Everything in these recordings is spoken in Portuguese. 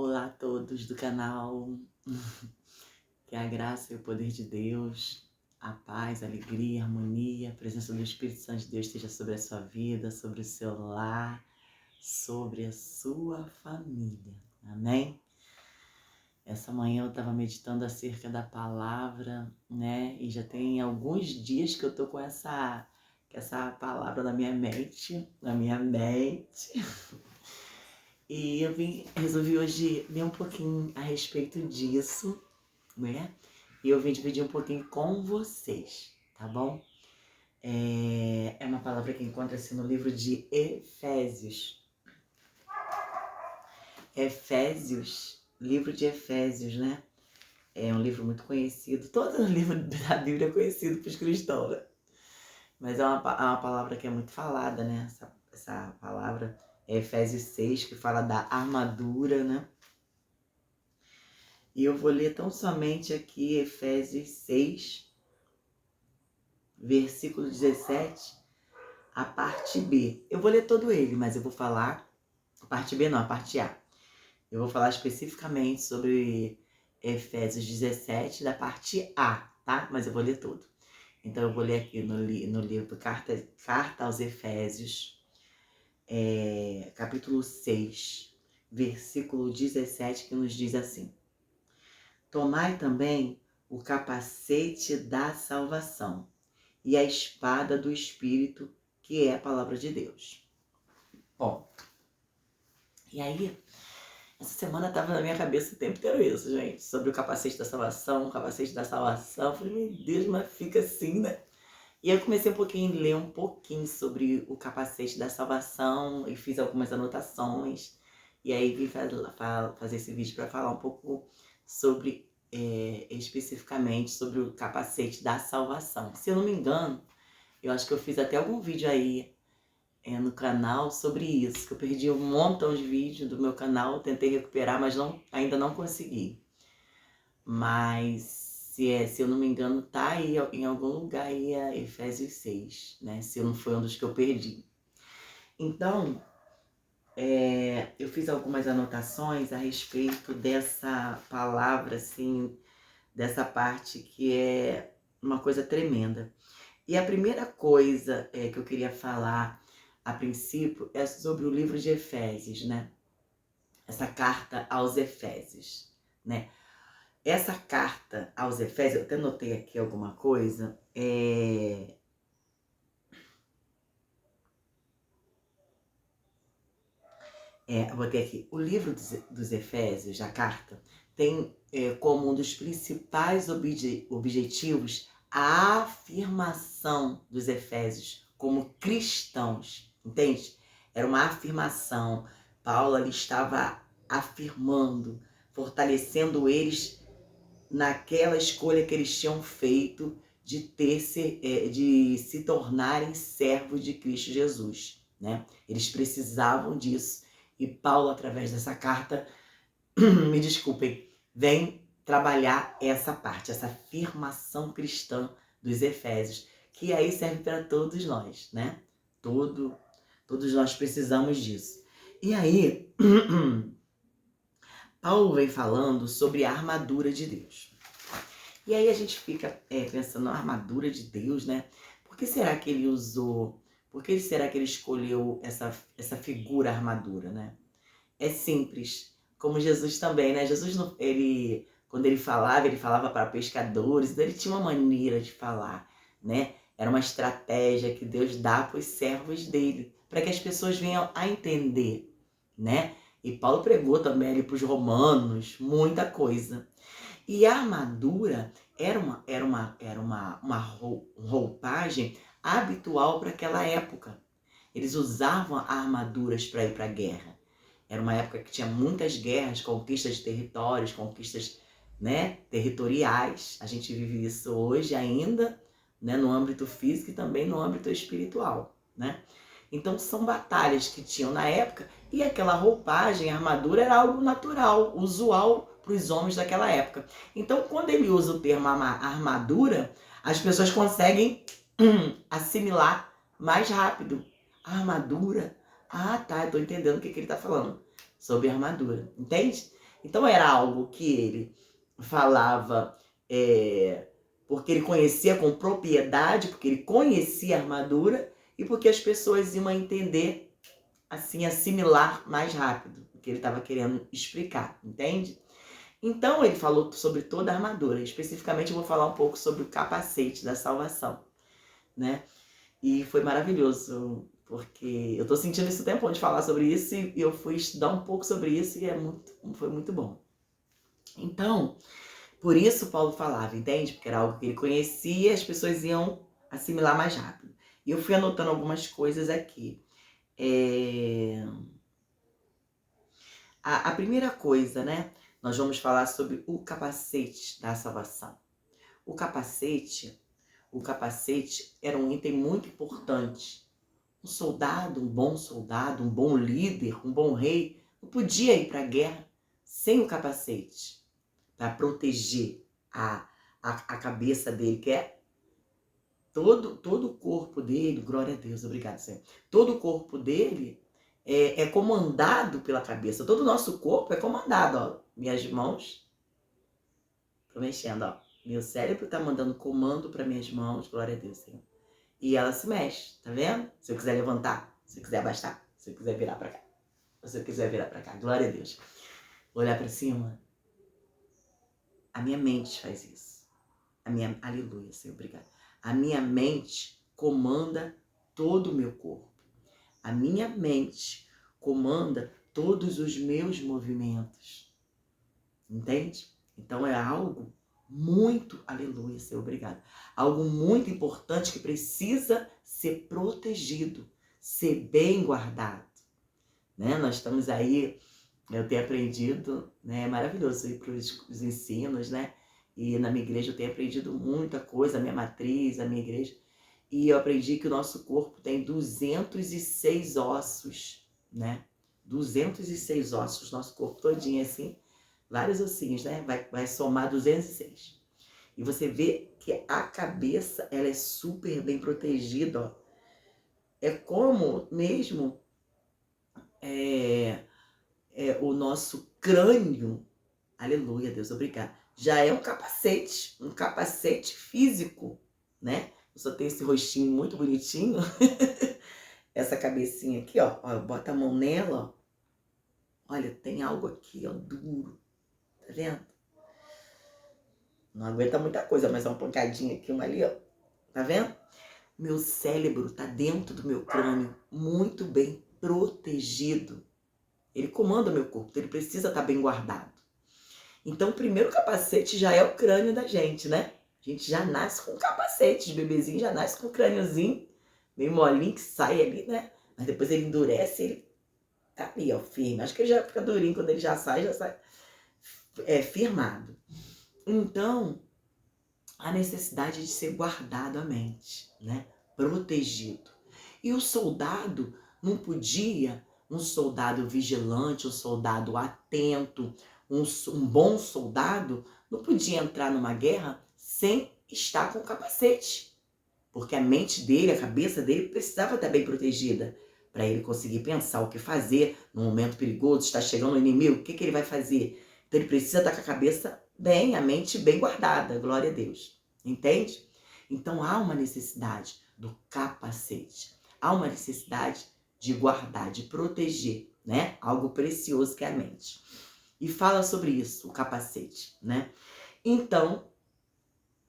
Olá a todos do canal, que a graça e o poder de Deus, a paz, a alegria, a harmonia, a presença do Espírito Santo de Deus esteja sobre a sua vida, sobre o seu lar, sobre a sua família, amém? Essa manhã eu estava meditando acerca da palavra, né? E já tem alguns dias que eu tô com essa palavra na minha mente, E eu resolvi hoje ler um pouquinho a respeito disso, né? E eu vim dividir um pouquinho com vocês, tá bom? É uma palavra que encontra-se no livro de Efésios. Livro de Efésios, né? É um livro muito conhecido. Todo livro da Bíblia é conhecido para os cristãos, né? Mas é uma palavra que é muito falada, né? Essa palavra é Efésios 6, que fala da armadura, né? E eu vou ler tão somente aqui Efésios 6, versículo 17, a parte B. Eu vou ler todo ele, mas eu vou falar, a parte B não, a parte A. Eu vou falar especificamente sobre Efésios 17, da parte A, tá? Mas eu vou ler todo. Então eu vou ler aqui no livro Carta aos Efésios, capítulo 6, versículo 17, que nos diz assim: Tomai também o capacete da salvação e a espada do Espírito, que é a palavra de Deus. Bom, e aí, essa semana tava na minha cabeça o tempo inteiro isso, gente, sobre o capacete da salvação, Eu falei, meu Deus, mas fica assim, né? E eu comecei a ler um pouquinho sobre o capacete da salvação e fiz algumas anotações. E aí vim fazer esse vídeo para falar um pouco sobre, especificamente, sobre o capacete da salvação. Se eu não me engano, eu acho que eu fiz até algum vídeo aí no canal sobre isso, que eu perdi um montão de vídeos do meu canal, tentei recuperar, mas ainda não consegui. Mas, se eu não me engano, tá aí em algum lugar aí a Efésios 6, né? Se não foi um dos que eu perdi. Então, eu fiz algumas anotações a respeito dessa palavra, assim, dessa parte que é uma coisa tremenda. E a primeira coisa que eu queria falar a princípio é sobre o livro de Efésios, né? Essa carta aos Efésios, né? Essa carta aos Efésios, eu até notei aqui alguma coisa, eu botei aqui, o livro dos Efésios, a carta, tem como um dos principais objetivos a afirmação dos Efésios como cristãos, entende? Era uma afirmação. Paulo ali estava afirmando, fortalecendo eles naquela escolha que eles tinham feito de se tornarem servos de Cristo Jesus, né? Eles precisavam disso. E Paulo, através dessa carta, me desculpem, vem trabalhar essa parte, essa afirmação cristã dos Efésios, que aí serve para todos nós, né? Todos nós precisamos disso. E aí, Paulo vem falando sobre a armadura de Deus. E aí a gente fica pensando na armadura de Deus, né? Por que será que ele usou, por que será que ele escolheu essa figura armadura, né? É simples, como Jesus também, né? Jesus, quando ele falava para pescadores, então ele tinha uma maneira de falar, né? Era uma estratégia que Deus dá para os servos dele, para que as pessoas venham a entender, né? E Paulo pregou também ali para os romanos, muita coisa. E a armadura era uma roupagem habitual para aquela época. Eles usavam armaduras para ir para a guerra. Era uma época que tinha muitas guerras, conquistas de territórios, conquistas, né, territoriais. A gente vive isso hoje ainda, né, no âmbito físico e também no âmbito espiritual, né? Então são batalhas que tinham na época e aquela roupagem, a armadura era algo natural, usual para os homens daquela época. Então quando ele usa o termo armadura, as pessoas conseguem assimilar mais rápido. A armadura? Ah, tá, eu tô entendendo o que ele tá falando sobre armadura, entende? Então era algo que ele falava porque ele conhecia com propriedade, porque ele conhecia a armadura e porque as pessoas iam entender, assim, assimilar mais rápido o que ele estava querendo explicar, entende? Então ele falou sobre toda a armadura. Especificamente eu vou falar um pouco sobre o capacete da salvação, né? E foi maravilhoso, porque eu tô sentindo esse tempo de falar sobre isso e eu fui estudar um pouco sobre isso e foi muito bom. Então, por isso Paulo falava, entende? Porque era algo que ele conhecia, as pessoas iam assimilar mais rápido. E eu fui anotando algumas coisas aqui. A primeira coisa, né? Nós vamos falar sobre o capacete da salvação. O capacete era um item muito importante. Um soldado, um bom líder, um bom rei, não podia ir para a guerra sem o capacete para proteger a cabeça dele, que é todo o corpo dele. Glória a Deus, obrigado, Senhor. Todo o corpo dele é comandado pela cabeça. Todo o nosso corpo é comandado, ó. Minhas mãos, tô mexendo, ó. Meu cérebro tá mandando comando para minhas mãos, glória a Deus, Senhor. E ela se mexe, tá vendo? Se eu quiser levantar, se eu quiser abaixar, se eu quiser virar para cá, se eu quiser virar para cá, glória a Deus. Olhar para cima, a minha mente faz isso. Aleluia, Senhor, obrigado. A minha mente comanda todo o meu corpo. A minha mente comanda todos os meus movimentos. Entende? Então é algo muito, aleluia, Senhor, obrigado. Algo muito importante que precisa ser protegido, ser bem guardado. Né? Nós estamos aí, eu tenho aprendido, né? É maravilhoso ir para os ensinos, né? E na minha igreja eu tenho aprendido muita coisa, a minha matriz, a minha igreja. E eu aprendi que o nosso corpo tem 206 ossos, né? 206 ossos, nosso corpo todinho assim, vários ossinhos, né? Vai somar 206. E você vê que a cabeça, ela é super bem protegida, ó. É como mesmo o nosso crânio, aleluia, Deus, obrigado, já é um capacete físico, né? Eu só tenho esse rostinho muito bonitinho, essa cabecinha aqui, ó, bota a mão nela, ó. Olha, tem algo aqui, ó, duro, tá vendo? Não aguenta muita coisa, mas é uma pancadinha aqui, uma ali, ó, tá vendo? Meu cérebro tá dentro do meu crânio, muito bem protegido. Ele comanda o meu corpo, então ele precisa estar bem guardado. Então, o primeiro capacete já é o crânio da gente, né? A gente já nasce com capacete, de bebezinho já nasce com o crâniozinho, meio molinho, que sai ali, né? Mas depois ele endurece, ele tá ali, ó, firme. Acho que ele já fica durinho quando ele já sai firmado. Então, a necessidade de ser guardado a mente, né? Protegido. E o soldado não podia, um soldado vigilante, um soldado atento, um bom soldado, não podia entrar numa guerra sem estar com capacete. Porque a mente dele, a cabeça dele precisava estar bem protegida para ele conseguir pensar o que fazer no momento perigoso, está chegando o inimigo, o que ele vai fazer? Então ele precisa estar com a cabeça bem, a mente bem guardada, glória a Deus. Entende? Então há uma necessidade do capacete. Há uma necessidade de guardar, de proteger, né? Algo precioso que é a mente. E fala sobre isso, o capacete, né? Então,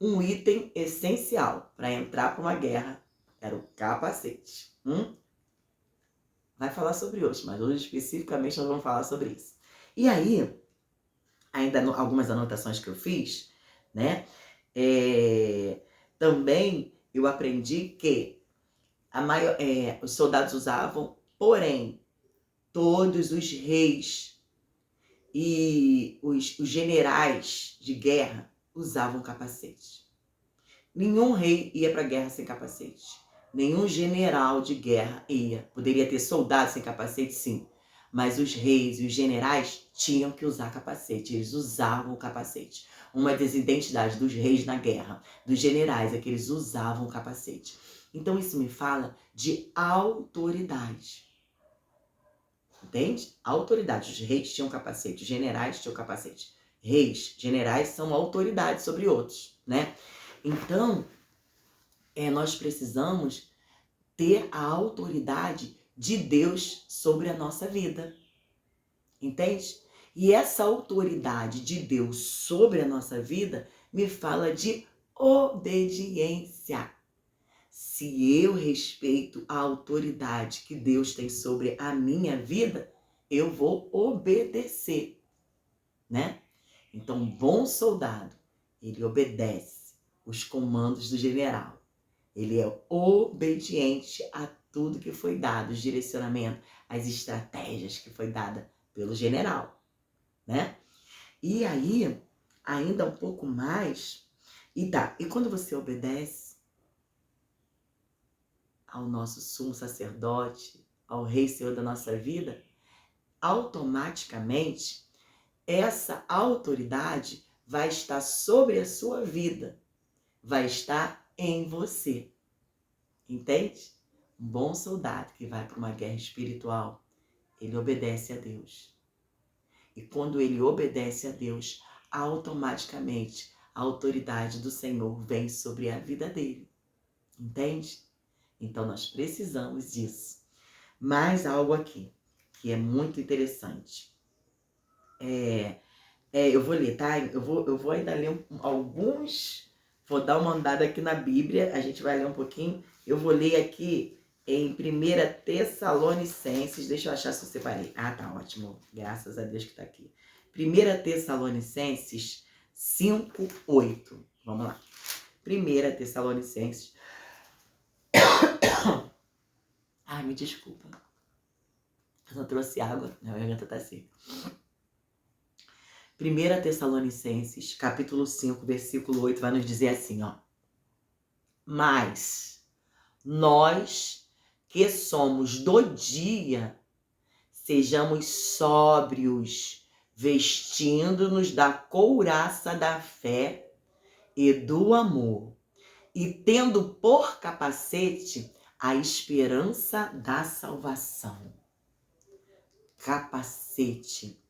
um item essencial para entrar para uma guerra era o capacete. Vai falar sobre hoje, mas hoje especificamente nós vamos falar sobre isso. E aí, ainda algumas anotações que eu fiz, né? Também eu aprendi que os soldados usavam, porém, todos os reis e os generais de guerra usavam capacete. Nenhum rei ia para a guerra sem capacete. Nenhum general de guerra ia. Poderia ter soldados sem capacete, sim. Mas os reis e os generais tinham que usar capacete. Eles usavam o capacete. Uma das identidades dos reis na guerra, dos generais, é que eles usavam o capacete. Então isso me fala de autoridade. Entende? Autoridade. Os reis tinham capacete, os generais tinham capacete. Reis, generais são autoridades sobre outros, né? Então, nós precisamos ter a autoridade de Deus sobre a nossa vida. Entende? E essa autoridade de Deus sobre a nossa vida me fala de obediência. Se eu respeito a autoridade que Deus tem sobre a minha vida, eu vou obedecer, né? Então, um bom soldado, ele obedece os comandos do general. Ele é obediente a tudo que foi dado, os direcionamentos, as estratégias que foi dada pelo general, né? E aí, ainda um pouco mais, e quando você obedece ao nosso sumo sacerdote, ao Rei Senhor da nossa vida, automaticamente essa autoridade vai estar sobre a sua vida, vai estar em você. Entende? Um bom soldado que vai para uma guerra espiritual, ele obedece a Deus. E quando ele obedece a Deus, automaticamente a autoridade do Senhor vem sobre a vida dele. Entende? Então nós precisamos disso. Mais algo aqui, que é muito interessante. Eu vou ler, tá? Eu vou ainda ler alguns. Vou dar uma andada aqui na Bíblia, a gente vai ler um pouquinho. Eu vou ler aqui em 1 Tessalonicenses. Deixa eu achar se eu separei. Ah, tá ótimo. Graças a Deus que tá aqui. 1 Tessalonicenses 5:8. Vamos lá. 1 Tessalonicenses. Ai, me desculpa. Eu não trouxe água. Minha garganta tá seca. 1 Tessalonicenses, capítulo 5, versículo 8, vai nos dizer assim, ó. Mas nós que somos do dia, sejamos sóbrios, vestindo-nos da couraça da fé e do amor, e tendo por capacete a esperança da salvação. Capacete.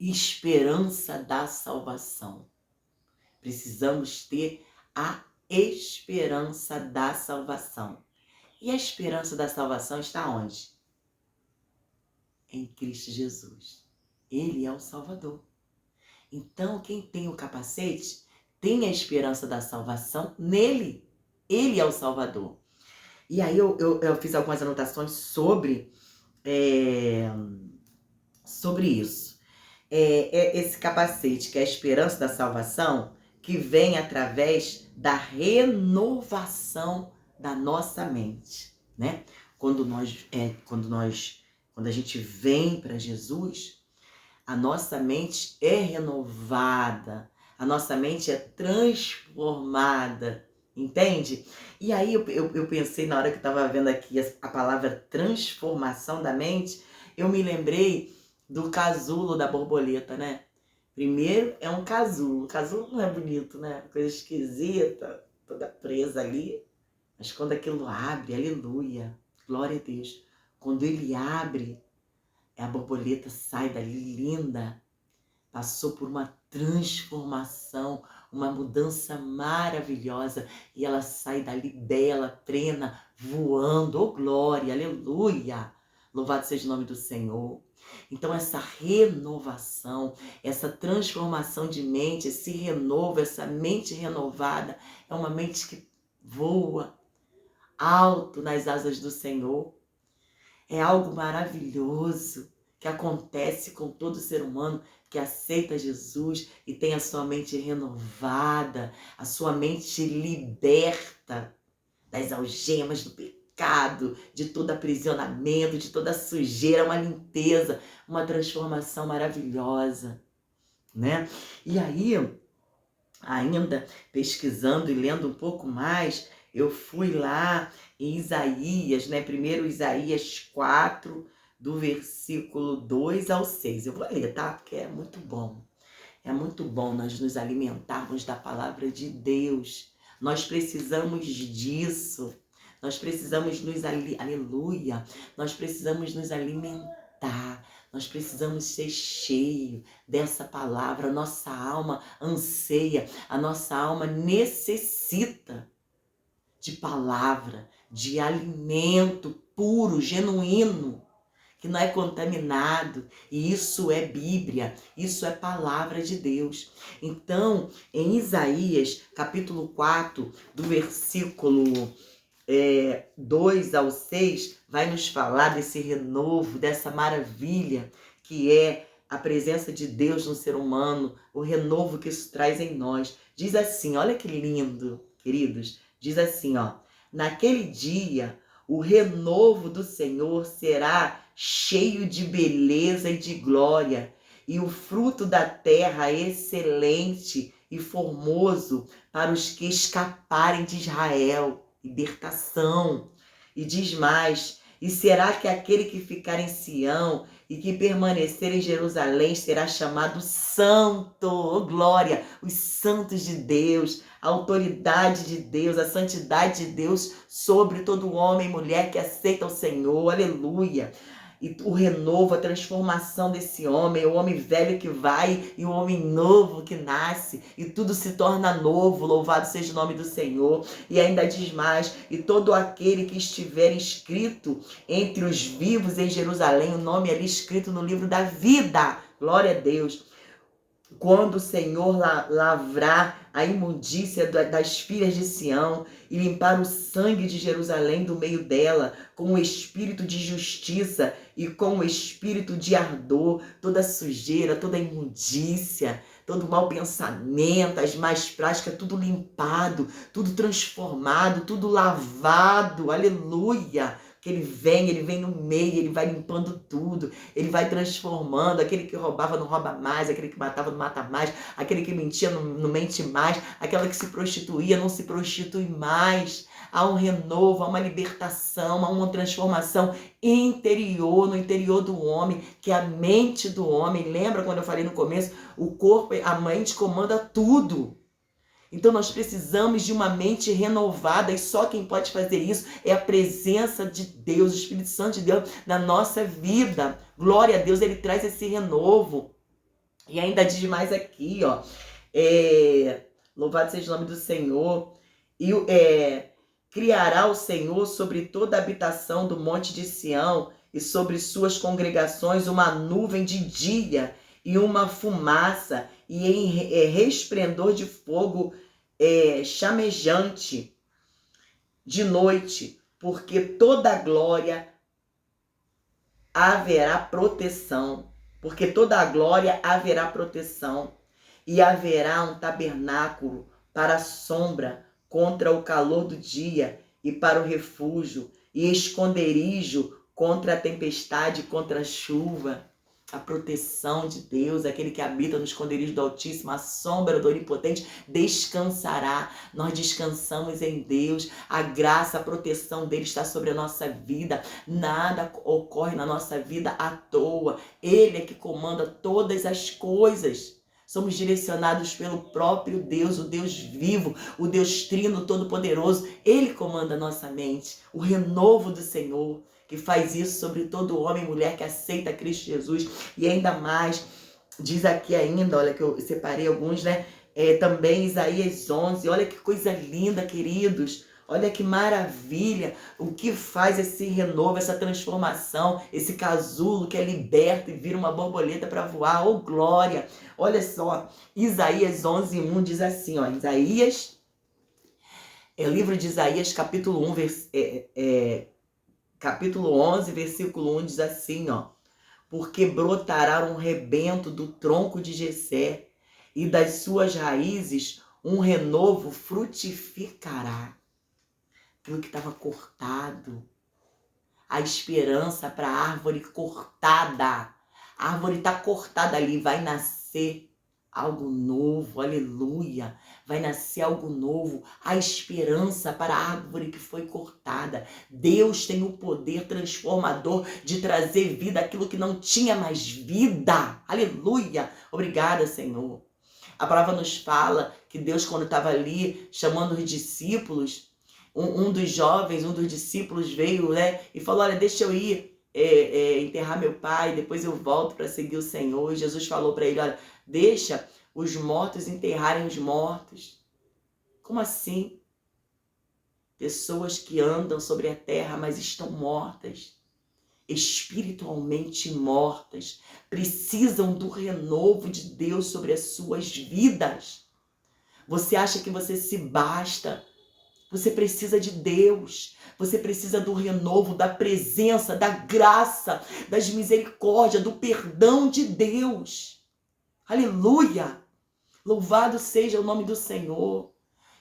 Esperança da salvação. Precisamos ter a esperança da salvação. E a esperança da salvação está onde? Em Cristo Jesus. Ele é o Salvador. Então, quem tem o capacete tem a esperança da salvação nele. Ele é o Salvador. E aí eu fiz algumas anotações sobre isso. Esse capacete, que é a esperança da salvação, que vem através da renovação da nossa mente, né? Quando a gente vem para Jesus, a nossa mente é renovada, a nossa mente é transformada, entende? E aí eu pensei, na hora que eu estava vendo aqui a palavra transformação da mente, eu me lembrei do casulo da borboleta, né? Primeiro é um casulo. O casulo não é bonito, né? Coisa esquisita, toda presa ali. Mas quando aquilo abre, aleluia, glória a Deus. Quando ele abre, a borboleta sai dali linda. Passou por uma transformação, uma mudança maravilhosa. E ela sai dali bela, plena, voando. Oh, glória, aleluia. Louvado seja o nome do Senhor. Então essa renovação, essa transformação de mente, esse renovo, essa mente renovada, é uma mente que voa alto nas asas do Senhor. É algo maravilhoso que acontece com todo ser humano que aceita Jesus e tem a sua mente renovada, a sua mente liberta das algemas do pecado, de todo aprisionamento, de toda sujeira, uma limpeza, uma transformação maravilhosa, né? E aí, ainda pesquisando e lendo um pouco mais, eu fui lá em Isaías, né? Primeiro Isaías 4, do versículo 2 ao 6. Eu vou ler, tá? Porque é muito bom. É muito bom nós nos alimentarmos da palavra de Deus. Nós precisamos disso. Nós precisamos aleluia, nós precisamos nos alimentar alimentar. Nós precisamos ser cheios dessa palavra. A nossa alma anseia, a nossa alma necessita de palavra, de alimento puro, genuíno, que não é contaminado. E isso é Bíblia, isso é palavra de Deus. Então, em Isaías, capítulo 4, do versículo 2 ao 6, vai nos falar desse renovo, dessa maravilha que é a presença de Deus no ser humano, o renovo que isso traz em nós. Diz assim, olha que lindo, queridos, diz assim, ó: naquele dia, o renovo do Senhor será cheio de beleza e de glória, e o fruto da terra excelente e formoso para os que escaparem de Israel. Libertação. E diz mais: e será que aquele que ficar em Sião e que permanecer em Jerusalém será chamado santo? Oh, glória! Os santos de Deus, a autoridade de Deus, a santidade de Deus sobre todo homem e mulher que aceita o Senhor. Aleluia! E o renovo, a transformação desse homem, o homem velho que vai e o homem novo que nasce, e tudo se torna novo, louvado seja o nome do Senhor. E ainda diz mais: e todo aquele que estiver inscrito entre os vivos em Jerusalém, o nome ali escrito no livro da vida, glória a Deus. Quando o Senhor lavrar a imundícia das filhas de Sião e limpar o sangue de Jerusalém do meio dela, com o espírito de justiça e com o espírito de ardor, toda sujeira, toda imundícia, todo mau pensamento, as más práticas, tudo limpado, tudo transformado, tudo lavado, aleluia! Que ele vem no meio, ele vai limpando tudo, ele vai transformando. Aquele que roubava não rouba mais, aquele que matava não mata mais, aquele que mentia não mente mais, aquela que se prostituía não se prostitui mais. Há um renovo, há uma libertação, há uma transformação interior, no interior do homem, que é a mente do homem. Lembra quando eu falei no começo? O corpo, a mente comanda tudo. Então nós precisamos de uma mente renovada, e só quem pode fazer isso é a presença de Deus, o Espírito Santo de Deus na nossa vida. Glória a Deus, ele traz esse renovo. E ainda diz mais aqui, ó, louvado seja o nome do Senhor. E criará o Senhor sobre toda a habitação do monte de Sião e sobre suas congregações uma nuvem de dia e uma fumaça, e em resplendor de fogo chamejante de noite, porque toda a glória haverá proteção, e haverá um tabernáculo para a sombra contra o calor do dia, e para o refúgio, e esconderijo contra a tempestade, contra a chuva. A proteção de Deus, aquele que habita no esconderijo do Altíssimo, a sombra do Onipotente, descansará. Nós descansamos em Deus. A graça, a proteção dele está sobre a nossa vida. Nada ocorre na nossa vida à toa. Ele é que comanda todas as coisas. Somos direcionados pelo próprio Deus, o Deus vivo, o Deus Trino Todo-Poderoso. Ele comanda a nossa mente. O renovo do Senhor, que faz isso sobre todo homem e mulher que aceita Cristo Jesus. E ainda mais, diz aqui ainda, olha que eu separei alguns, né? Também Isaías 11, olha que coisa linda, queridos. Olha que maravilha, o que faz esse renovo, essa transformação, esse casulo que é liberto e vira uma borboleta para voar. Oh, glória! Olha só, Isaías 11:1 diz assim, ó, livro de Isaías, capítulo 11, versículo 1 diz assim, ó: porque brotará um rebento do tronco de Jessé, e das suas raízes um renovo frutificará. Aquilo que estava cortado, a esperança para a árvore cortada. A árvore está cortada ali, vai nascer algo novo, aleluia. Vai nascer algo novo, a esperança para a árvore que foi cortada. Deus tem o poder transformador de trazer vida àquilo que não tinha mais vida, aleluia. Obrigada, Senhor. A palavra nos fala que Deus, quando estava ali chamando os discípulos, um dos jovens, um dos discípulos veio, né, e falou: olha, deixa eu ir enterrar meu pai, depois eu volto para seguir o Senhor. E Jesus falou para ele, olha, deixa os mortos enterrarem os mortos. Como assim? Pessoas que andam sobre a terra, mas estão mortas, espiritualmente mortas, precisam do renovo de Deus sobre as suas vidas. Você acha que você se basta? Você precisa de Deus, você precisa do renovo, da presença, da graça, das misericórdias, do perdão de Deus. Aleluia! Louvado seja o nome do Senhor.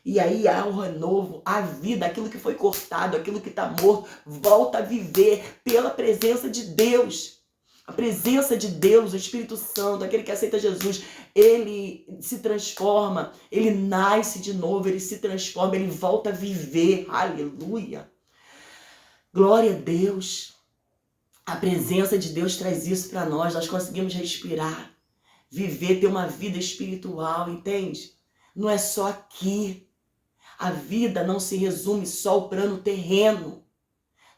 E aí há o renovo, a vida, aquilo que foi cortado, aquilo que está morto, volta a viver pela presença de Deus. A presença de Deus, o Espírito Santo, aquele que aceita Jesus, ele se transforma, ele nasce de novo, ele se transforma, ele volta a viver. Aleluia! Glória a Deus! A presença de Deus traz isso para nós conseguimos respirar, viver, ter uma vida espiritual, entende? Não é só aqui. A vida não se resume só ao plano terreno.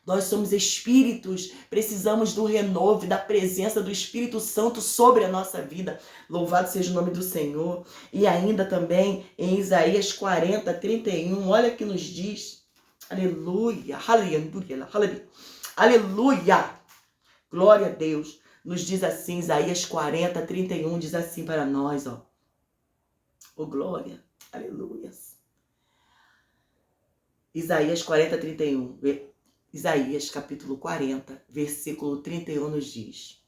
Nós somos espíritos, precisamos do renovo, da presença do Espírito Santo sobre a nossa vida. Louvado seja o nome do Senhor. E ainda também em Isaías 40, 31, olha que nos diz. Aleluia, aleluia, aleluia, aleluia. Glória a Deus. Nos diz assim, Isaías 40, 31, diz assim para nós, ó. Oh, glória, aleluia. Isaías 40, 31. Isaías capítulo 40, versículo 31 nos diz: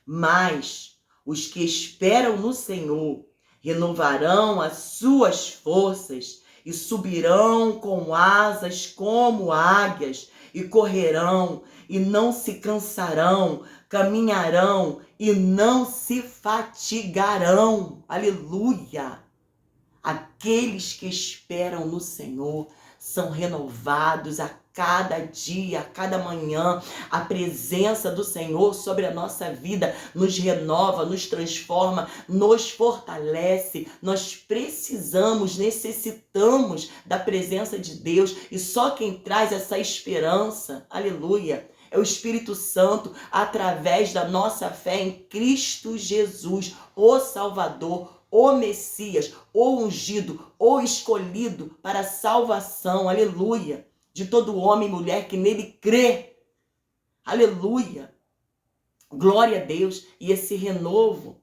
Mas os que esperam no Senhor renovarão as suas forças e subirão com asas como águias e correrão e não se cansarão, caminharão e não se fatigarão. Aleluia! Aqueles que esperam no Senhor são renovados a cada dia, a cada manhã. A presença do Senhor sobre a nossa vida nos renova, nos transforma, nos fortalece. Nós precisamos, necessitamos da presença de Deus. E só quem traz essa esperança, aleluia, é o Espírito Santo, através da nossa fé em Cristo Jesus, o Salvador, o Messias, o ungido, o escolhido para a salvação, aleluia, de todo homem e mulher que nele crê, aleluia, glória a Deus. E esse renovo,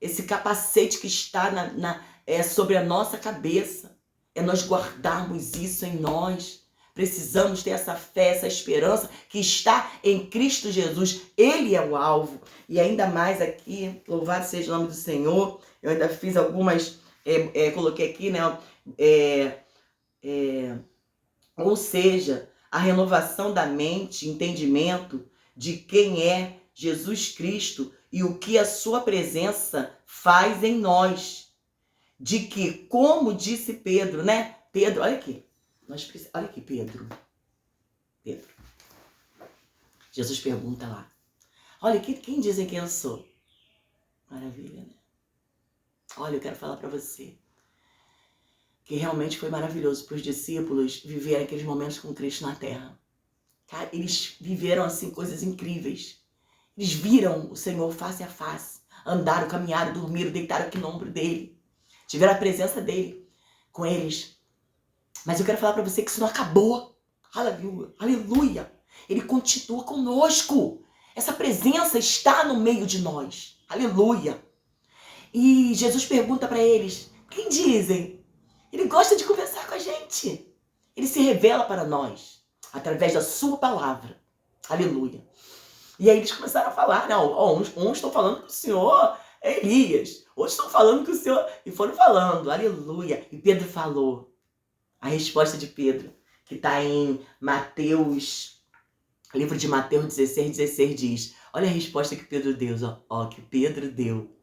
esse capacete que está sobre a nossa cabeça, é nós guardarmos isso em nós. Precisamos ter essa fé, essa esperança que está em Cristo Jesus. Ele é o alvo. E ainda mais aqui, louvado seja o nome do Senhor. Eu ainda fiz algumas, coloquei aqui, né? Ou seja, a renovação da mente, entendimento de quem é Jesus Cristo e o que a sua presença faz em nós. De que, como disse Pedro, né? Pedro, olha aqui. Olha aqui, Pedro. Jesus pergunta lá. Olha, quem dizem que eu sou? Maravilha, né? Olha, eu quero falar para você que realmente foi maravilhoso para os discípulos viverem aqueles momentos com Cristo na terra. Cara, eles viveram assim coisas incríveis. Eles viram o Senhor face a face. Andaram, caminharam, dormiram, deitaram aqui no ombro dele. Tiveram a presença dele com eles. Mas eu quero falar para você que isso não acabou. Aleluia, aleluia. Ele continua conosco. Essa presença está no meio de nós. Aleluia. E Jesus pergunta para eles, quem dizem? Ele gosta de conversar com a gente. Ele se revela para nós através da sua palavra. Aleluia. E aí eles começaram a falar, não, uns estão falando que o Senhor é Elias, outros estão falando que o Senhor... E foram falando, aleluia. E Pedro falou. A resposta de Pedro, que está em Mateus, livro de Mateus 16 diz, olha a resposta que Pedro deu, que Pedro deu.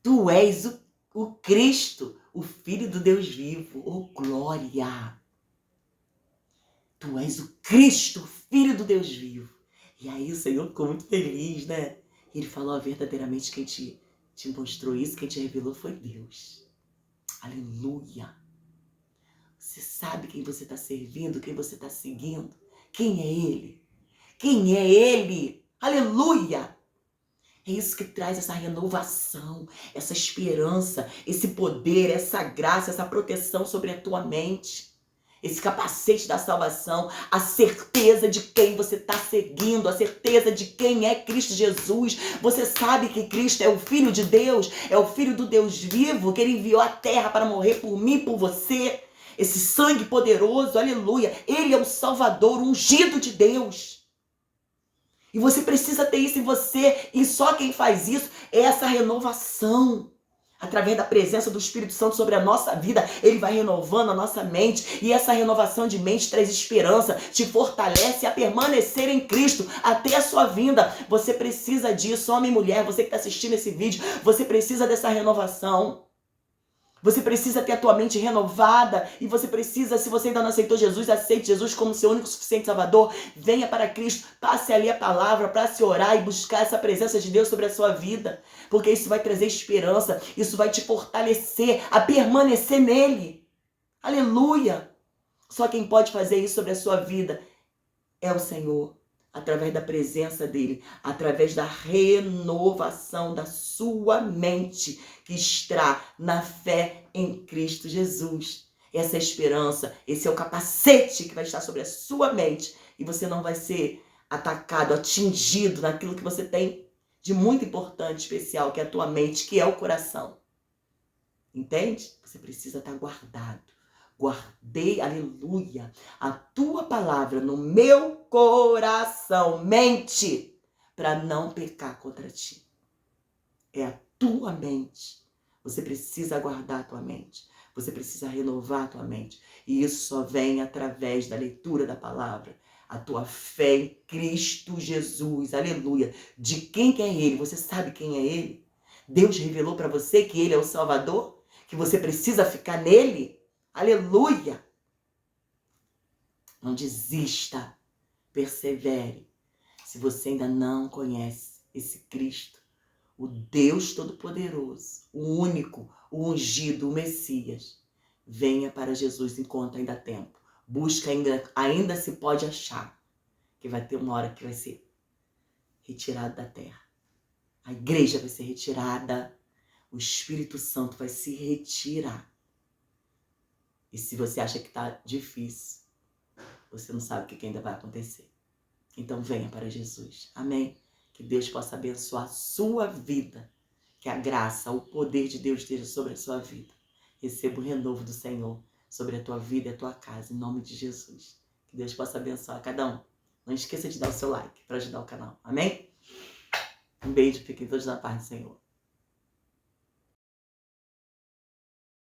Tu és o Cristo, o Filho do Deus vivo, glória. Tu és o Cristo, o Filho do Deus vivo. E aí o Senhor ficou muito feliz, né? Ele falou, verdadeiramente quem te mostrou isso, quem te revelou foi Deus. Aleluia. Você sabe quem você está servindo, quem você está seguindo? Quem é Ele? quem é Ele. Aleluia! É isso que traz essa renovação, essa esperança, esse poder, essa graça, essa proteção sobre a tua mente. Esse capacete da salvação, a certeza de quem você está seguindo, a certeza de quem é Cristo Jesus. Você sabe que Cristo é o Filho de Deus, é o Filho do Deus vivo, que Ele enviou à terra para morrer por mim e por você. Esse sangue poderoso, aleluia. Ele é o Salvador, o ungido de Deus. E você precisa ter isso em você, e só quem faz isso é essa renovação. Através da presença do Espírito Santo sobre a nossa vida, ele vai renovando a nossa mente. E essa renovação de mente traz esperança, te fortalece a permanecer em Cristo até a sua vinda. Você precisa disso, homem e mulher, você que está assistindo esse vídeo, você precisa dessa renovação. Você precisa ter a tua mente renovada e você precisa, se você ainda não aceitou Jesus, aceite Jesus como seu único suficiente Salvador. Venha para Cristo, passe ali a palavra para se orar e buscar essa presença de Deus sobre a sua vida. Porque isso vai trazer esperança, isso vai te fortalecer a permanecer nele. Aleluia! Só quem pode fazer isso sobre a sua vida é o Senhor. Através da presença dele, através da renovação da sua mente, que está na fé em Cristo Jesus. Essa é a esperança, esse é o capacete que vai estar sobre a sua mente, e você não vai ser atacado, atingido naquilo que você tem de muito importante, especial, que é a tua mente, que é o coração. Entende? Você precisa estar guardado. Guardei, aleluia, a tua palavra no meu coração, mente, para não pecar contra ti. É a tua mente. Você precisa guardar a tua mente. Você precisa renovar a tua mente. E isso só vem através da leitura da palavra. A tua fé em Cristo Jesus, aleluia. De quem que é Ele? Você sabe quem é Ele? Deus revelou para você que Ele é o Salvador? Que você precisa ficar nele? Aleluia! Não desista, persevere. Se você ainda não conhece esse Cristo, o Deus Todo-Poderoso, o único, o ungido, o Messias, venha para Jesus enquanto ainda há tempo. Busca, ainda se pode achar, que vai ter uma hora que vai ser retirado da terra. A igreja vai ser retirada, o Espírito Santo vai se retirar. E se você acha que está difícil, você não sabe o que ainda vai acontecer. Então venha para Jesus. Amém? Que Deus possa abençoar a sua vida. Que a graça, o poder de Deus esteja sobre a sua vida. Receba o renovo do Senhor sobre a tua vida e a tua casa, em nome de Jesus. Que Deus possa abençoar cada um. Não esqueça de dar o seu like para ajudar o canal. Amém? Um beijo, fiquem todos na paz do Senhor.